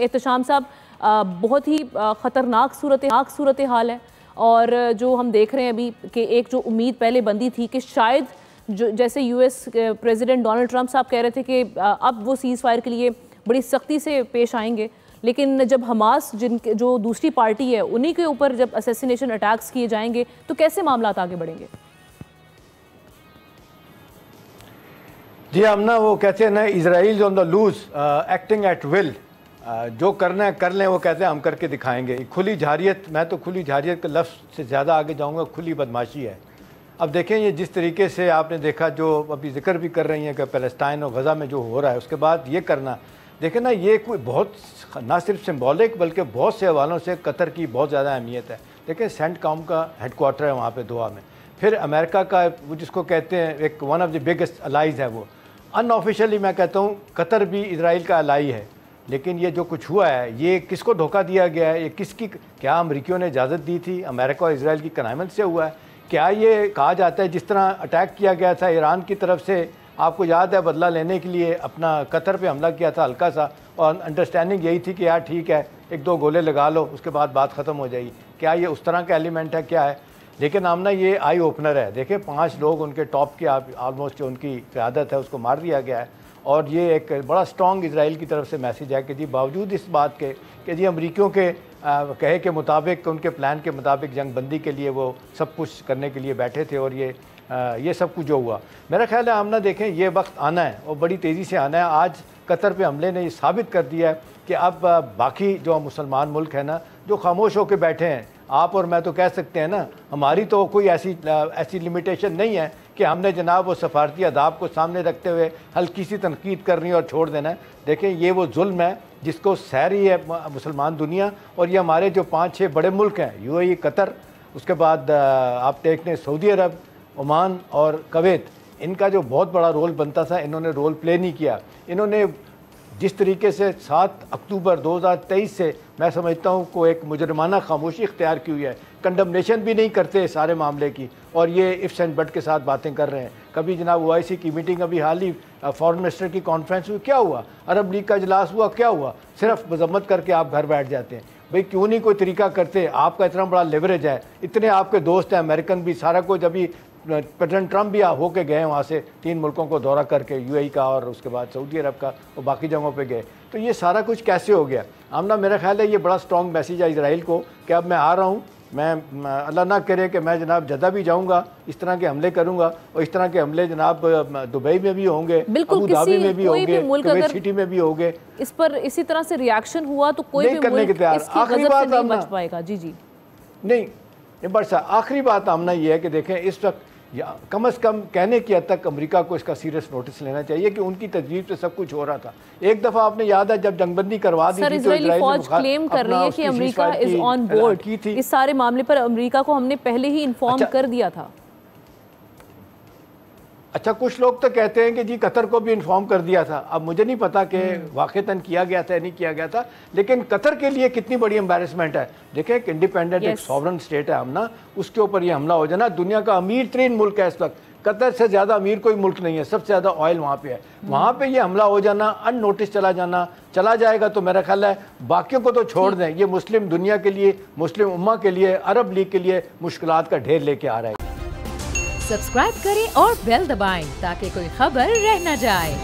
احتشام صاحب بہت ہی خطرناک صورتحال ہے، اور جو ہم دیکھ رہے ہیں ابھی کہ ایک جو امید پہلے بندی تھی کہ شاید جیسے U S president Donald Trump صاحب کہہ رہے تھے کہ اب وہ سیز فائر کے لیے بڑی سختی سے پیش آئیں گے، لیکن جب حماس جو دوسری پارٹی ہے انہی کے اوپر جب اسیسینیشن اٹیکس کیے جائیں گے تو کیسے معاملات آگے بڑھیں گے؟ جی آمنہ، وہ کہتے ہیں نا اسرائیل آن دا لوز ایکٹنگ ایٹ ول، جو کرنا ہے کر لیں، وہ کہتے ہیں ہم کر کے دکھائیں گے۔ کھلی جارحیت، میں تو کھلی جارحیت کے لفظ سے زیادہ آگے جاؤں گا، کھلی بدماشی ہے۔ اب دیکھیں یہ جس طریقے سے آپ نے دیکھا، جو ابھی ذکر بھی کر رہی ہیں کہ فلسطین اور غزہ میں جو ہو رہا ہے، اس کے بعد یہ کرنا، دیکھیں نا، یہ کوئی بہت نہ صرف سمبولک بلکہ بہت سے حوالوں سے قطر کی بہت زیادہ اہمیت ہے۔ دیکھیں سینٹ کام کا ہیڈ کوارٹر ہے وہاں پہ دوا میں، پھر امریکہ کا وہ جس کو کہتے ہیں ایک one of the biggest allies ہے، وہ ان آفیشلی میں کہتا ہوں قطر بھی اسرائیل کا الائی ہے۔ لیکن یہ جو کچھ ہوا ہے، یہ کس کو دھوکہ دیا گیا ہے؟ یہ کس کی، کیا امریکیوں نے اجازت دی تھی؟ امریکہ اور اسرائیل کی کنائمنٹ سے ہوا ہے؟ کیا یہ کہا جاتا ہے جس طرح اٹیک کیا گیا تھا ایران کی طرف سے، آپ کو یاد ہے، بدلہ لینے کے لیے اپنا قطر پہ حملہ کیا تھا ہلکا سا، اور انڈرسٹینڈنگ یہی تھی کہ یار ٹھیک ہے ایک دو گولے لگا لو اس کے بعد بات ختم ہو جائے گی؟ کیا یہ اس طرح کا ایلیمنٹ ہے؟ کیا ہے؟ لیکن آمنہ یہ آئی اوپنر ہے۔ دیکھیں 5 لوگ ان کے ٹاپ کے آلموسٹ جو ان کی قیادت ہے اس کو مار دیا گیا ہے، اور یہ ایک بڑا سٹرونگ اسرائیل کی طرف سے میسیج ہے کہ جی باوجود اس بات کے کہ جی امریکیوں کے کہے کے مطابق، ان کے پلان کے مطابق جنگ بندی کے لیے وہ سب کچھ کرنے کے لیے بیٹھے تھے، اور یہ سب کچھ جو ہوا، میرا خیال ہے آمنہ دیکھیں یہ وقت آنا ہے اور بڑی تیزی سے آنا ہے۔ آج قطر پہ حملے نے یہ ثابت کر دیا ہے کہ اب باقی جو مسلمان ملک ہیں نا، جو خاموش ہو کے بیٹھے ہیں، آپ اور میں تو کہہ سکتے ہیں نا، ہماری تو کوئی ایسی لمیٹیشن نہیں ہے کہ ہم نے جناب وہ سفارتی آداب کو سامنے رکھتے ہوئے ہلکی سی تنقید کرنی اور چھوڑ دینا ہے۔ دیکھیں یہ وہ ظلم ہے جس کو سہ رہی ہے مسلمان دنیا، اور یہ ہمارے جو 5-6 بڑے ملک ہیں، یو اے ای، قطر، اس کے بعد آپ دیکھ لیں سعودی عرب، عمان اور کویت، ان کا جو بہت بڑا رول بنتا تھا انہوں نے رول پلے نہیں کیا۔ انہوں نے جس طریقے سے 7 اکتوبر 2023 سے میں سمجھتا ہوں کو ایک مجرمانہ خاموشی اختیار کی ہوئی ہے، کنڈمنیشن بھی نہیں کرتے سارے معاملے کی، اور یہ ifs اینڈ بٹ کے ساتھ باتیں کر رہے ہیں۔ کبھی جناب OIC کی میٹنگ، ابھی حال ہی فارن منسٹر کی کانفرنس ہوئی، کیا ہوا؟ عرب لیگ کا اجلاس ہوا، کیا ہوا؟ صرف مذمت کر کے آپ گھر بیٹھ جاتے ہیں۔ بھئی کیوں نہیں کوئی طریقہ کرتے؟ آپ کا اتنا بڑا لیوریج ہے، اتنے آپ کے دوست ہیں امریکن بھی، سارا کچھ، ابھی پریزیڈنٹ ٹرمپ بھی ہو کے گئے وہاں سے 3 ملکوں کو دورہ کر کے، UAE کا اور اس کے بعد سعودی عرب کا، اور باقی جگہوں پہ گئے، تو یہ سارا کچھ کیسے ہو گیا؟ آمنہ میرا خیال ہے یہ بڑا سٹرونگ میسیج ہے اسرائیل کو کہ اب میں آ رہا ہوں، میں اللہ نہ کرے کہ میں جناب جدہ بھی جاؤں گا، اس طرح کے حملے کروں گا، اور اس طرح کے حملے جناب دبئی میں بھی ہوں گے، ابو ظہبی میں بھی ہوں گے، کویت سٹی میں بھی ہوں گے۔ اس پر اسی طرح سے ریاکشن ہوا تو کوئی بھی ملک اس کی غضب سے نہیں بچ پائے گا۔ جی نہیں بڑا آخری بات آمنہ یہ ہے کہ دیکھیں اس وقت کم از کم کہنے کی حد تک امریکہ کو اس کا سیریس نوٹس لینا چاہیے کہ ان کی تجویز پہ سب کچھ ہو رہا تھا۔ ایک دفعہ آپ نے یاد ہے جب جنگ بندی کروا دی تھی تو اسرائیلی فوج کلیم کر رہی ہے کہ امریکہ از آن بورڈ، اس سارے معاملے پر امریکہ کو ہم نے پہلے ہی انفارم کر دیا تھا۔ اچھا کچھ لوگ تو کہتے ہیں کہ جی قطر کو بھی انفارم کر دیا تھا، اب مجھے نہیں پتا کہ واقعتاً کیا گیا تھا یا نہیں کیا گیا تھا، لیکن قطر کے لیے کتنی بڑی امبیرسمنٹ ہے۔ دیکھیں ایک انڈیپینڈنٹ ایک سوورن سٹیٹ ہے ہم نا، اس کے اوپر یہ حملہ ہو جانا، دنیا کا امیر ترین ملک ہے اس وقت، قطر سے زیادہ امیر کوئی ملک نہیں ہے، سب سے زیادہ آئل وہاں پہ ہے، وہاں پہ یہ حملہ ہو جانا، ان نوٹس چلا جائے گا، تو میرا خیال ہے باقیوں کو تو چھوڑ دیں، یہ مسلم دنیا کے لیے، مسلم امہ کے لیے، عرب لیگ کے لیے مشکلات کا ڈھیر لے کے آ رہا ہے۔ سبسکرائب کریں اور بیل دبائیں تاکہ کوئی خبر رہ نہ جائے۔